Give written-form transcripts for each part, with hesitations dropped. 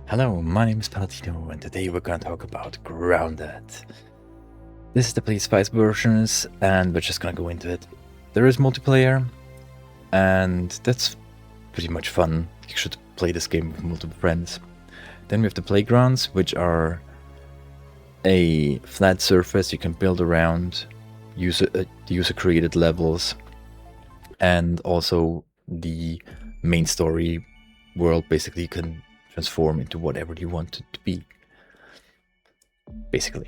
Hello, my name is Palatino, and today we're gonna talk about Grounded. This is the PS5 versions, and we're just gonna go into it. There is multiplayer, and that's pretty much fun. You should play this game with multiple friends. Then we have the playgrounds, which are a flat surface you can build around, user-created levels, and also the main story world. Basically, you can transform into whatever you want it to be, basically.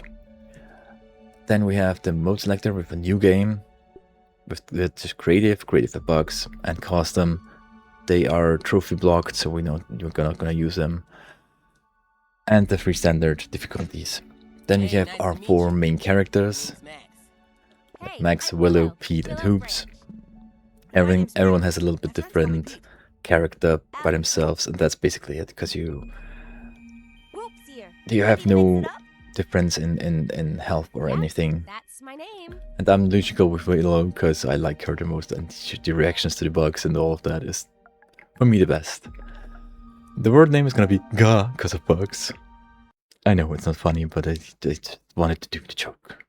Then we have the mode selector with a new game, with creative bugs, and custom. They are trophy blocked, so we know you're not gonna use them. And the 3 standard difficulties. Then we have our 4 main characters: Max, Willow, Pete, and Hoops. Everyone has a little bit different character by themselves, and that's basically it, because you have no difference in health or anything. That's my name. And I'm literally go with Willow because I like her the most, and the reactions to the bugs and all of that is, for me, the best. The word name is gonna be Ga because of bugs. I know it's not funny, but I wanted to do the joke.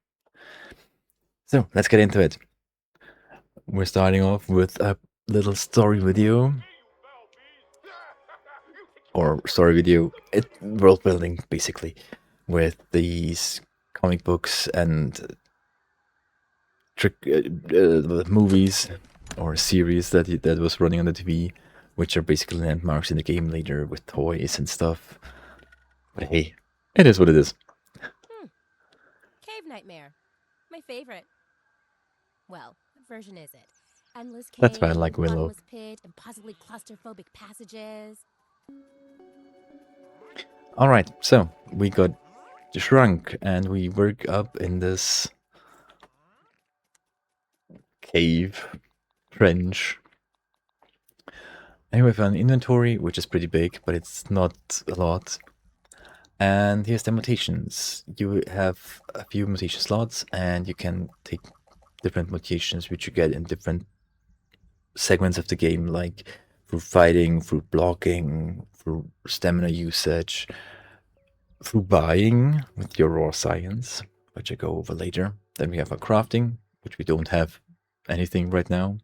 So let's get into it. We're starting off with a little story video. Or story video, world building basically, with these comic books and movies or series that was running on the TV, which are basically landmarks in the game later with toys and stuff. But hey, it is what it is. Cave Nightmare, my favorite. Well, what version is it? Endless cave, That's why I like Willow. bottomless pit, and possibly claustrophobic passages. Alright, so we got shrunk and we work up in this cave trench. And we have an inventory, which is pretty big, but it's not a lot. And here's the mutations. You have a few mutation slots, and you can take different mutations which you get in different segments of the game, like through fighting, through blocking, through stamina usage, through buying with your raw science, which I go over later. Then we have our crafting, which we don't have anything right now.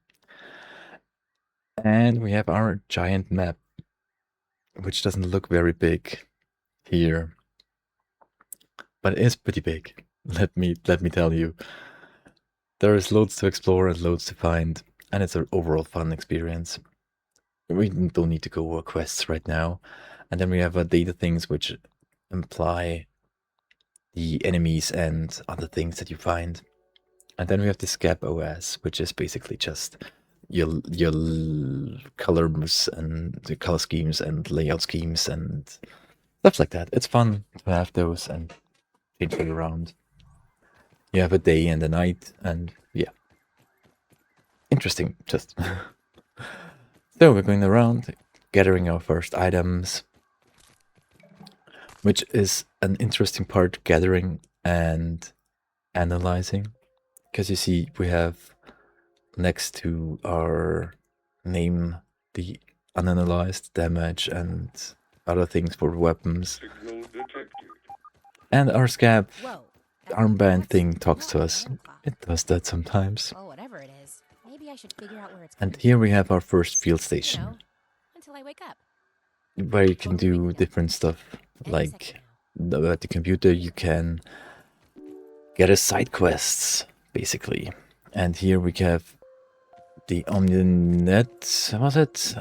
And we have our giant map, which doesn't look very big here, but it is pretty big. Let me tell you. There is loads to explore and loads to find, and it's an overall fun experience. We don't need to go over quests right now. And then we have data things which imply the enemies and other things that you find. And then we have the Scab OS, which is basically just your colors and the color schemes and layout schemes and stuff like that. It's fun to have those and change it around. You have a day and a night, and yeah, interesting. Just so we're going around gathering our first items, which is an interesting part, gathering and analyzing, because you see we have next to our name the unanalyzed damage and other things for weapons. And our Scab armband thing talks to us. It does that sometimes. Well, whatever it is, maybe I should figure out where it's. And here we have our first field station, until I wake up. where you can do different stuff. Like at the computer, you can get a side quests, basically. And here we have the OmniNet, was it?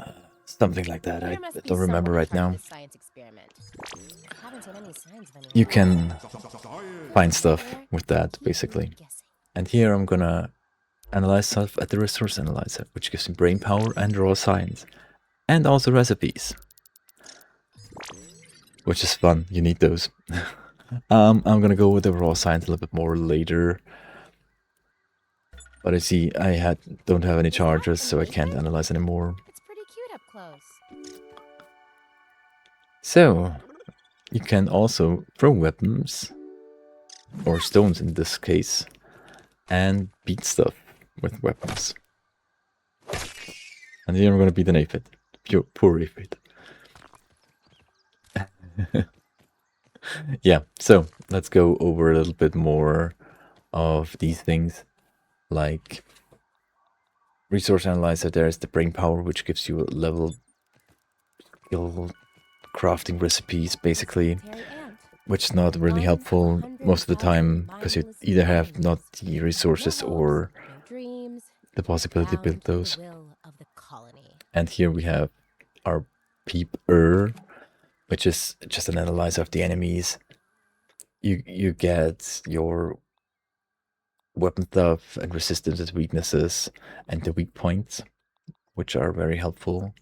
Something like that. I don't remember right now. You can find stuff with that, basically. And here I'm gonna analyze stuff at the resource analyzer, which gives me brain power and raw science. And also recipes. Which is fun, you need those. I'm gonna go with the raw science a little bit more later. But I see I don't have any charges, so I can't analyze anymore. It's pretty cute up close. So, you can also throw weapons, or stones in this case, and beat stuff with weapons. And here I'm gonna beat an aphid. Poor aphid. Yeah, so let's go over a little bit more of these things. Like resource analyzer, there's the brain power, which gives you a level skill crafting recipes, basically, Terry Ant. which is not really helpful most of the time because you either have not the resources or No dreams. the possibility to Down build to the those. will of the colony. And here we have our peeper, which is just an analyzer of the enemies. You get your weapon stuff and resistance weaknesses and the weak points, which are very helpful.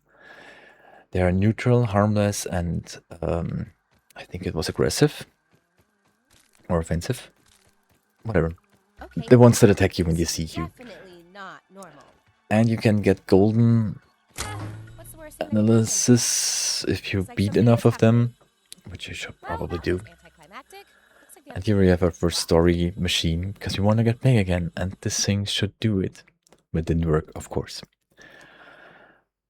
They are neutral, harmless, and I think it was aggressive or offensive. Whatever. Okay, The ones that attack you when they see you. definitely not normal. And you can get golden What's the worst that can happen? analysis if you Looks like beat something enough is of them, which you should Well, probably that do. was anticlimactic. Looks like the And here we have our first story machine, because we want to get big again, and this thing should do it. But it didn't work, of course.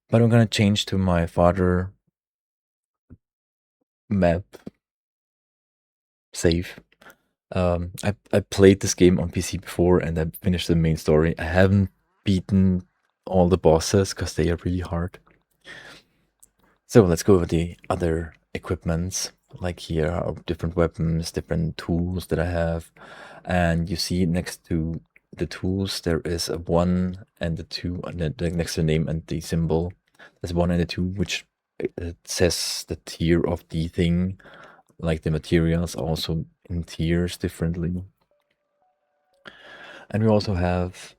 But I'm gonna change to my father map save. I played this game on PC before, and I finished the main story. I haven't beaten all the bosses, because they are really hard. So let's go over the other equipments. Like here are different weapons, different tools that I have. And you see next to the tools, there is a 1 and a 2, and then next to the name and the symbol, there's 1 and a 2, which it says the tier of the thing. Like the materials are also in tiers differently. And we also have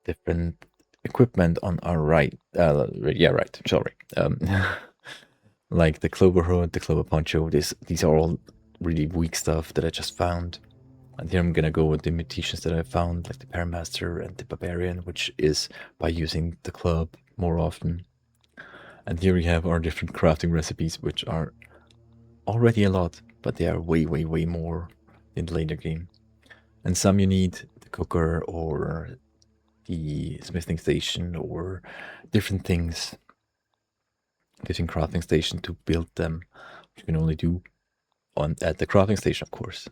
different equipment on our right. Yeah, right. Sorry. Like the clover hood, the clover poncho. These are all really weak stuff that I just found. And here I'm gonna go with the mutations that I found, like the Paramaster and the Barbarian, which is by using the club more often. And here we have our different crafting recipes, which are already a lot, but they are way, way, way more in the later game. And some you need the cooker or the smithing station or different things, different crafting station to build them, which you can only do at the crafting station, of course.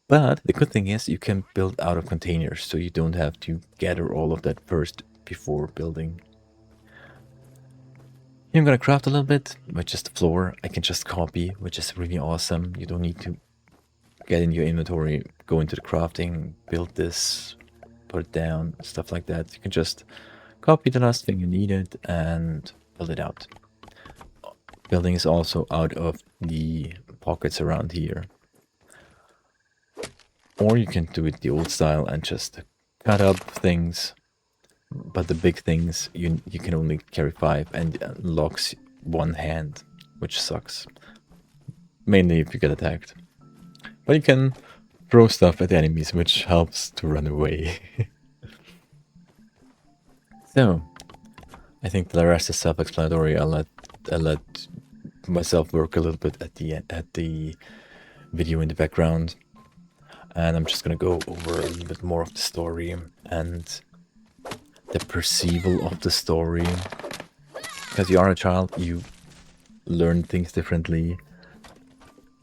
But the good thing is you can build out of containers, so you don't have to gather all of that first before building. Here I'm gonna craft a little bit with just the floor. I can just copy, which is really awesome. You don't need to get in your inventory, go into the crafting, build this, put it down, stuff like that. You can just copy the last thing you needed and build it out. Building is also out of the pockets around here. Or you can do it the old style and just cut up things, but the big things you can only carry 5 and it locks 1 hand, which sucks. Mainly if you get attacked. But you can throw stuff at enemies, which helps to run away. So, I think the rest is self-explanatory. I'll let myself work a little bit at the video in the background. And I'm just gonna go over a little bit more of the story and the perceivable of the story. Because you are a child, you learn things differently.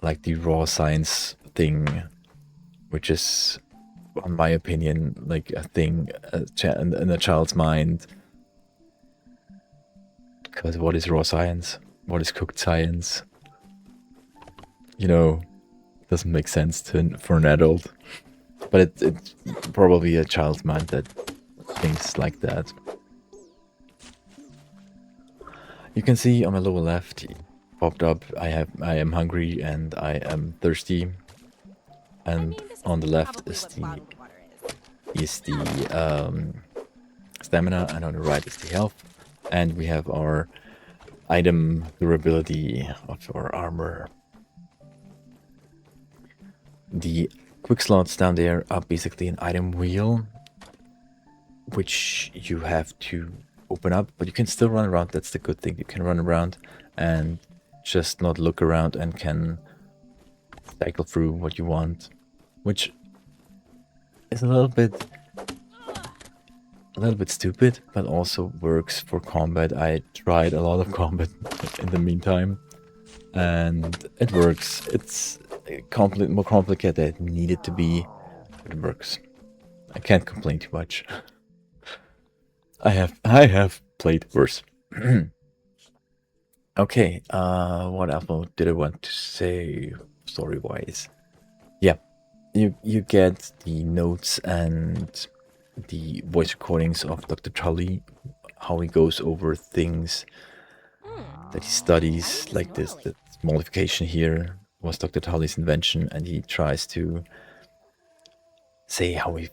Like the raw science thing, which is, in my opinion, like a thing in a child's mind. Because what is raw science? What is cooked science? You know, doesn't make sense for an adult. But it's probably a child's mind that thinks like that. You can see on my lower left popped up, I am hungry and I am thirsty. And on the left is the stamina, and on the right is the health. And we have our item durability of our armor. The quick slots down there are basically an item wheel, which you have to open up, but you can still run around. That's the good thing. You can run around and just not look around and can cycle through what you want, which is a little bit stupid, but also works for combat. I tried a lot of combat in the meantime, and it works. It's more complicated than it needed to be, but it works. I can't complain too much. I have played worse. Okay, what else did I want to say story-wise? Yeah, you get the notes and the voice recordings of Dr. Tully, how he goes over things that he studies, like this modification here was Dr. Tully's invention, and he tries to say how you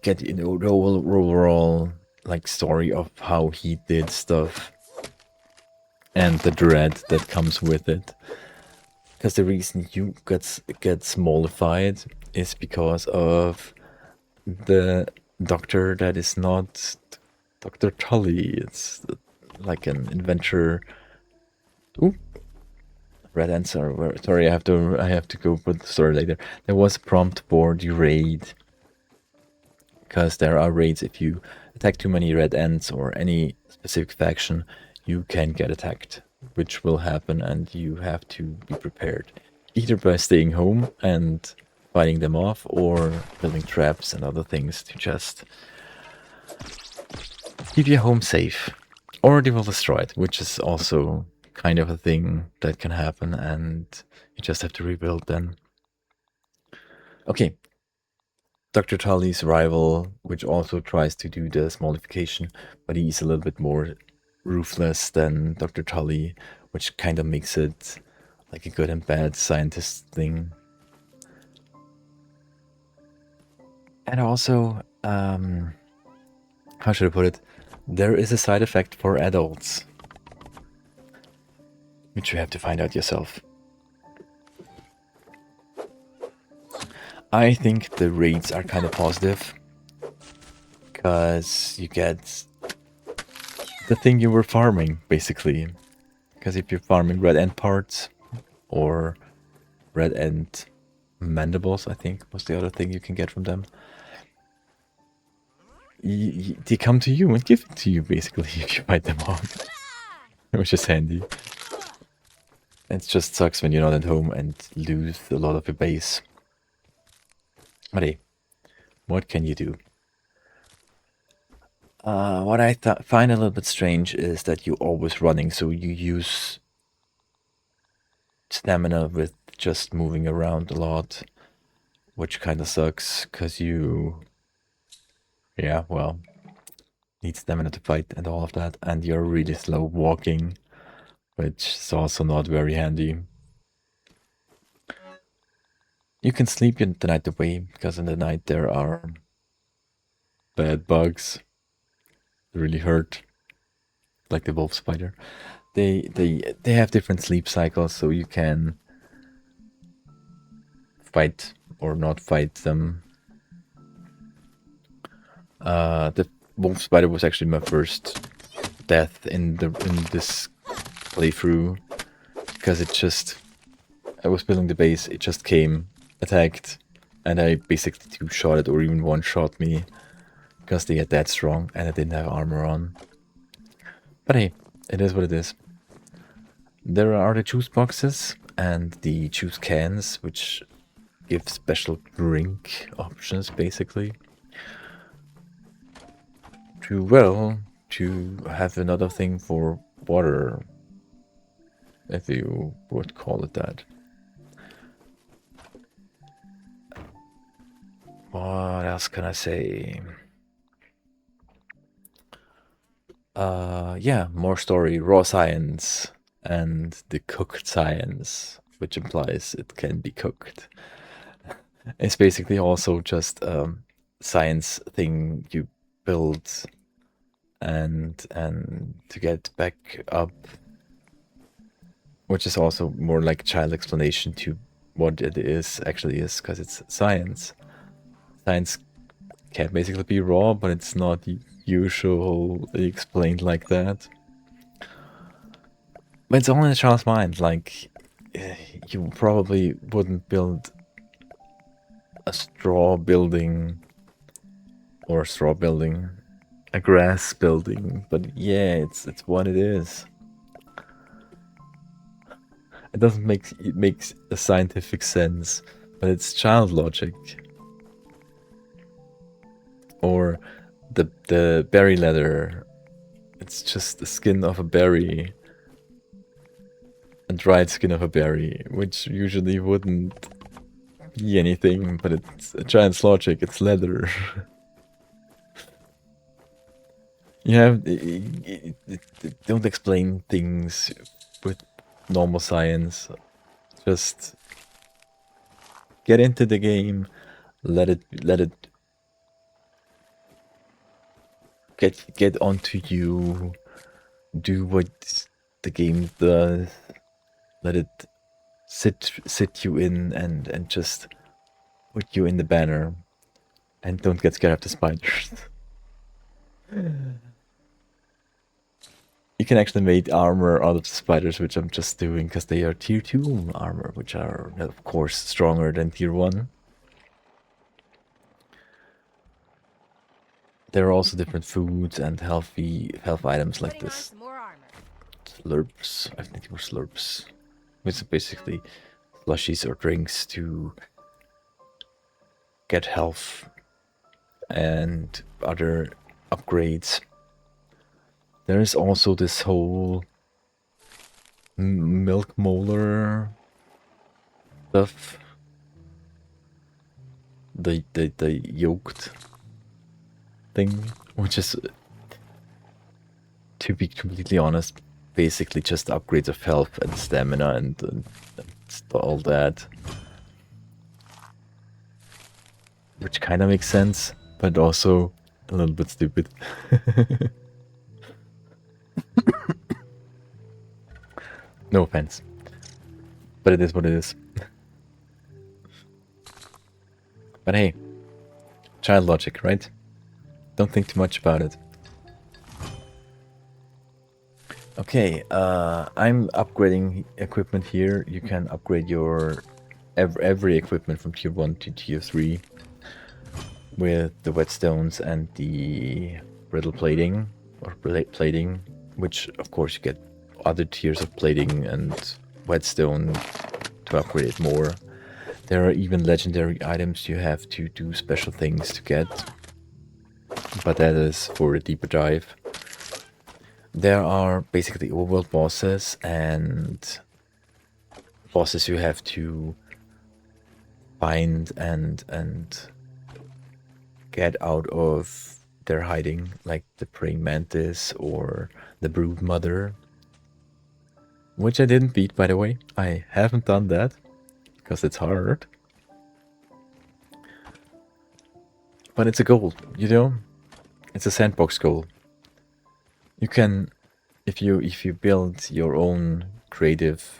get the overall like story of how he did stuff and the dread that comes with it. Because the reason you gets mollified is because of the doctor that is not Dr. Tully. It's like an inventor. Ooh, red answer. Sorry, I have to go put the story later. There was a prompt for the raid, because there are raids if you attack too many red ends or any specific faction, you can get attacked, which will happen, and you have to be prepared, either by staying home and fighting them off, or building traps and other things to just keep your home safe, or they will destroy it, which is also kind of a thing that can happen, and you just have to rebuild then. Okay, Dr. Tully's rival, which also tries to do this modification, but he's a little bit more ruthless than Dr. Tully, which kind of makes it like a good and bad scientist thing. And also, how should I put it? There is a side effect for adults, which you have to find out yourself. I think the raids are kind of positive, because you get the thing you were farming, basically. Because if you're farming red end parts, or red end mandibles, I think was the other thing you can get from them, they come to you and give it to you, basically, if you fight them off, which is handy. It just sucks when you're not at home and lose a lot of your base. But hey, what can you do? What I find a little bit strange is that you're always running, so you use stamina with just moving around a lot, which kind of sucks, because you, yeah, well, need stamina to fight and all of that, and you're really slow walking, which is also not very handy. You can sleep in the night away, because in the night there are bad bugs that really hurt, like the wolf spider. They have different sleep cycles, so you can fight or not fight them. The wolf spider was actually my first death in this playthrough, because I was building the base, it just came, attacked, and I basically two-shot it, or even one-shot me, because they get that strong and I didn't have armor on. But hey, it is what it is. There are the juice boxes and the juice cans, which give special drink options, basically. To have another thing for water, if you would call it that. What else can I say? Yeah, more story, raw science, and the cooked science, which implies it can be cooked. It's basically also just science thing you build and to get back up, which is also more like child explanation to what it actually is, because it's science. Science can basically be raw, but it's not usually explained like that. But it's all in a child's mind. Like, you probably wouldn't build a straw building, a grass building, but yeah, it's what it is. It doesn't make it makes a scientific sense, but it's child logic. Or the berry leather. It's just the skin of a berry. A dried skin of a berry, which usually wouldn't be anything, but it's a child's logic, it's leather. You have don't explain things with normal science. Just get into the game, let it get onto you, do what the game does, let it sit you in and just put you in the banner, and don't get scared of the spiders. You can actually make armor out of the spiders, which I'm just doing because they are tier 2 armor, which are of course stronger than tier 1. There are also different foods and health items like Putting on this. some more armor. Slurps, I think they were slurps. Which are basically slushies or drinks to get health and other upgrades. There is also this whole milk molar stuff. The yoked thing, which is, to be completely honest, basically just upgrades of health and stamina and all that. Which kind of makes sense, but also a little bit stupid. No offense. But it is what it is. But hey, child logic, right? Don't think too much about it. Okay, I'm upgrading equipment here. You can upgrade your every equipment from tier 1 to tier 3 with the whetstones and the brittle plating, or plating, which of course you get other tiers of plating and whetstone to upgrade it more. There are even legendary items you have to do special things to get, but that is for a deeper dive. There are basically overworld bosses and bosses you have to find and get out of their hiding, like the praying mantis or the brood mother, which I didn't beat, by the way. I haven't done that because it's hard, but it's a goal, you know. It's a sandbox goal. You can, if you build your own creative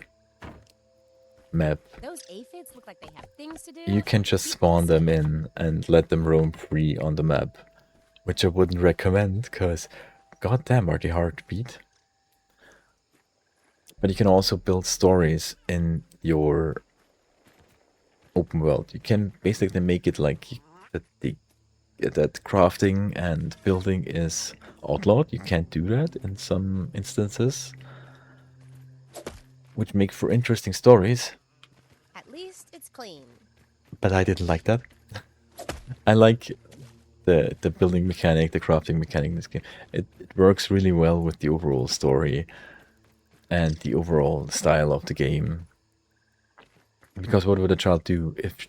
map, Those aphids look like they have things to do. you can just spawn them in and let them roam free on the map, which I wouldn't recommend because goddamn are they hard to beat. But you can also build stories in your open world. You can basically make it like that crafting and building is outlawed. You can't do that in some instances, which make for interesting stories. At least it's clean. But I didn't like that. I like the building mechanic, the crafting mechanic in this game. It works really well with the overall story and the overall style of the game. Because what would a child do if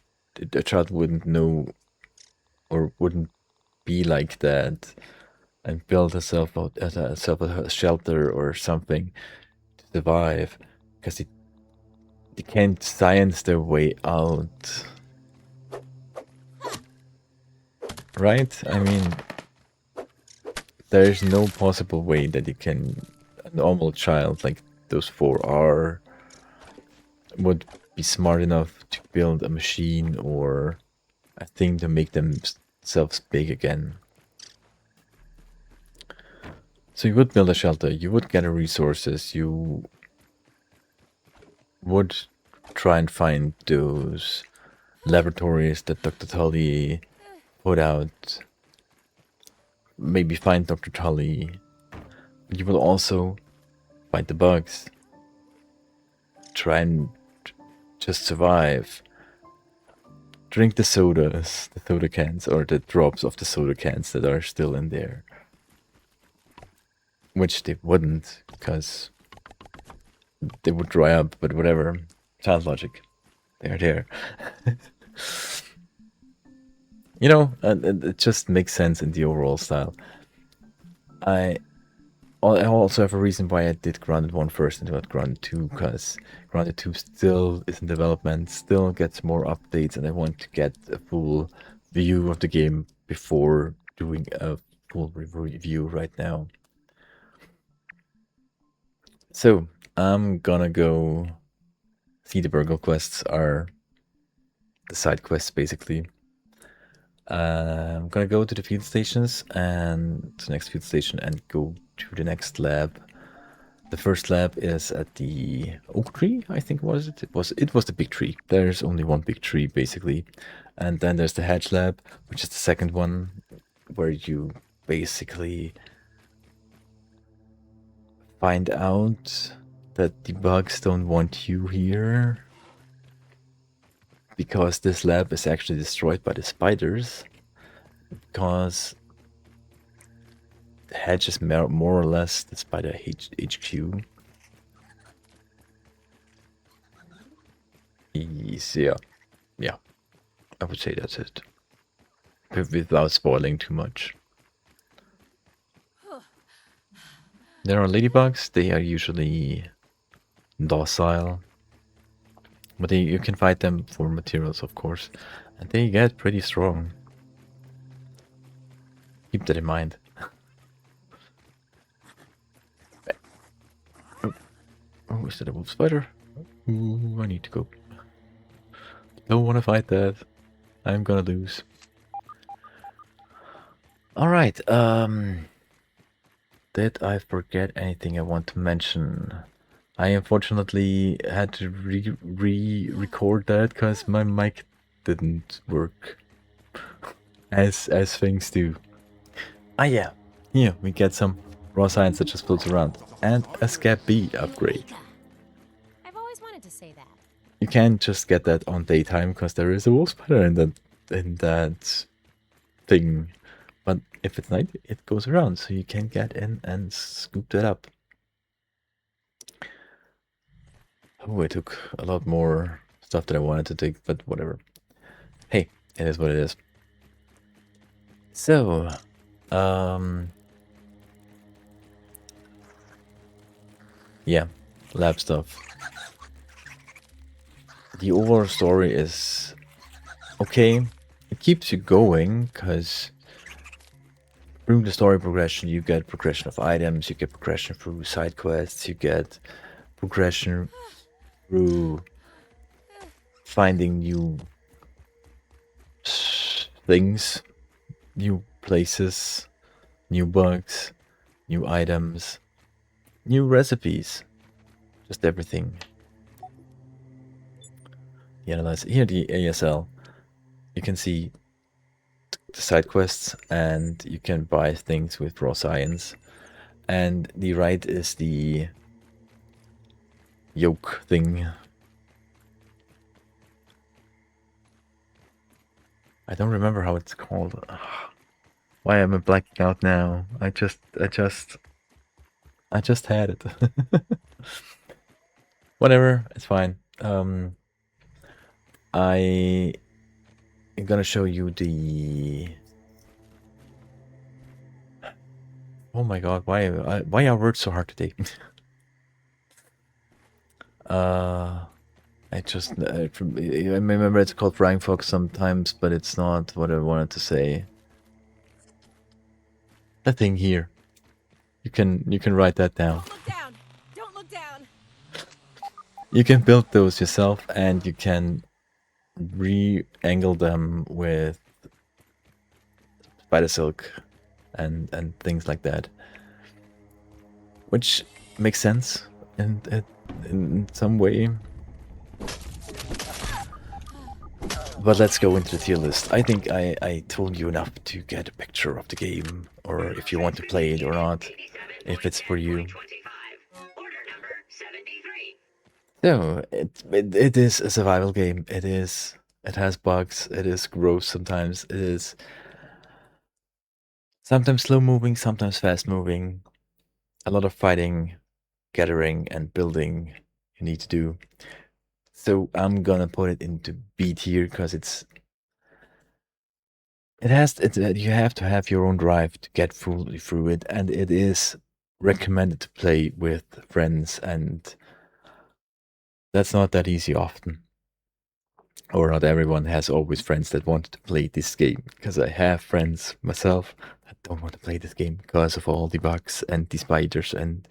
a child wouldn't know or wouldn't be like that and build herself a shelter or something to survive? Because they can't science their way out. Right? I mean, there's no possible way that you can, a normal child like those 4 are, would be smart enough to build a machine or a thing to make themselves big again. So you would build a shelter, you would gather resources, you would try and find those laboratories that Dr. Tully put out. Maybe find Dr. Tully. You will also find the bugs. try and just survive. Drink the sodas, the soda cans, or the drops of the soda cans that are still in there. Which they wouldn't, because they would dry up, but whatever. Child logic. They're there. You know, it just makes sense in the overall style. I also have a reason why I did Grounded 1 first and not Grounded 2, because Grounded 2 still is in development, still gets more updates, and I want to get a full view of the game before doing a full review right now. So, I'm gonna go see the burgle quests are the side quests, basically. I'm gonna go to the field stations and the next field station and go to the next lab. The first lab is at the oak tree, I think was it? It was the big tree. There's only one big tree basically. And then there's the hedge lab, which is the second one, where you basically find out that the bugs don't want you here, because this lab is actually destroyed by the spiders, because the hedge is more or less the spider HQ. Yeah, I would say that's it, without spoiling too much. There are ladybugs. They are usually docile, but you can fight them for materials, of course, and they get pretty strong. Keep that in mind. Oh, is that a wolf spider? Ooh, I need to go. Don't want to fight that. I'm gonna lose. Alright, did I forget anything I want to mention? I unfortunately had to re-record that because my mic didn't work as things do. Ah yeah, here we get some raw science that just floats around, and a Scab B upgrade. I've always wanted to say that. You can't just get that on daytime because there is a wolf spider in that thing. But if it's night, it goes around, so you can get in and scoop that up. Oh, I took a lot more stuff that I wanted to take, but whatever. Hey, it is what it is. So, yeah, lab stuff. The overall story is okay. It keeps you going, because through the story progression, you get progression of items, you get progression through side quests, you get progression through finding new things, new places, new bugs, new items, new recipes, just everything. Analyze here the ASL. You can see the side quests, and you can buy things with raw science. And the right is the yoke thing. I don't remember how it's called. Why am I blacking out now? I just had it. Whatever, it's fine. I'm gonna show you the. Oh my god! Why are words so hard today? I remember it's called Frying Fox sometimes, but it's not what I wanted to say. That thing here. You can write that down. Don't look down. Don't look down. You can build those yourself, and you can re-angle them with spider silk and things like that, which makes sense in some way. But let's go into the tier list. I think I told you enough to get a picture of the game, or if you want to play it or not, if it's for you. So it is a survival game. It has bugs. It is gross sometimes. It is sometimes slow moving, sometimes fast moving. A lot of fighting, gathering, and building you need to do. So I'm gonna put it into B tier because you have to have your own drive to get fully through it, and it is recommended to play with friends, and that's not that easy often. Or not everyone has always friends that want to play this game, because I have friends myself that don't want to play this game because of all the bugs and the spiders and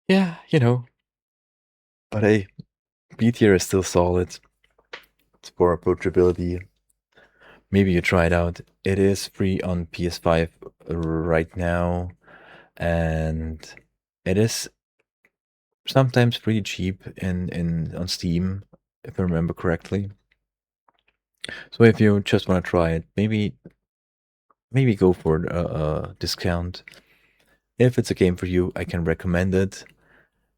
yeah, But hey, B tier is still solid. It's for approachability. Maybe you try it out. It is free on PS5 right now, and it is sometimes pretty cheap in on Steam, if I remember correctly. So if you just want to try it, maybe go for a discount. If it's a game for you, I can recommend it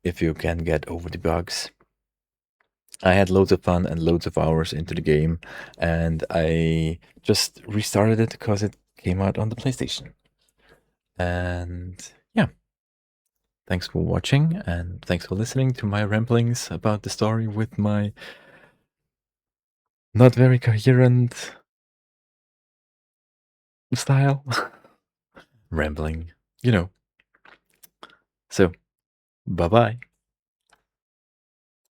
if you can get over the bugs. I had loads of fun and loads of hours into the game, and I just restarted it because it came out on the PlayStation. And yeah, thanks for watching, and thanks for listening to my ramblings about the story with my not very coherent style. Rambling, So, bye bye.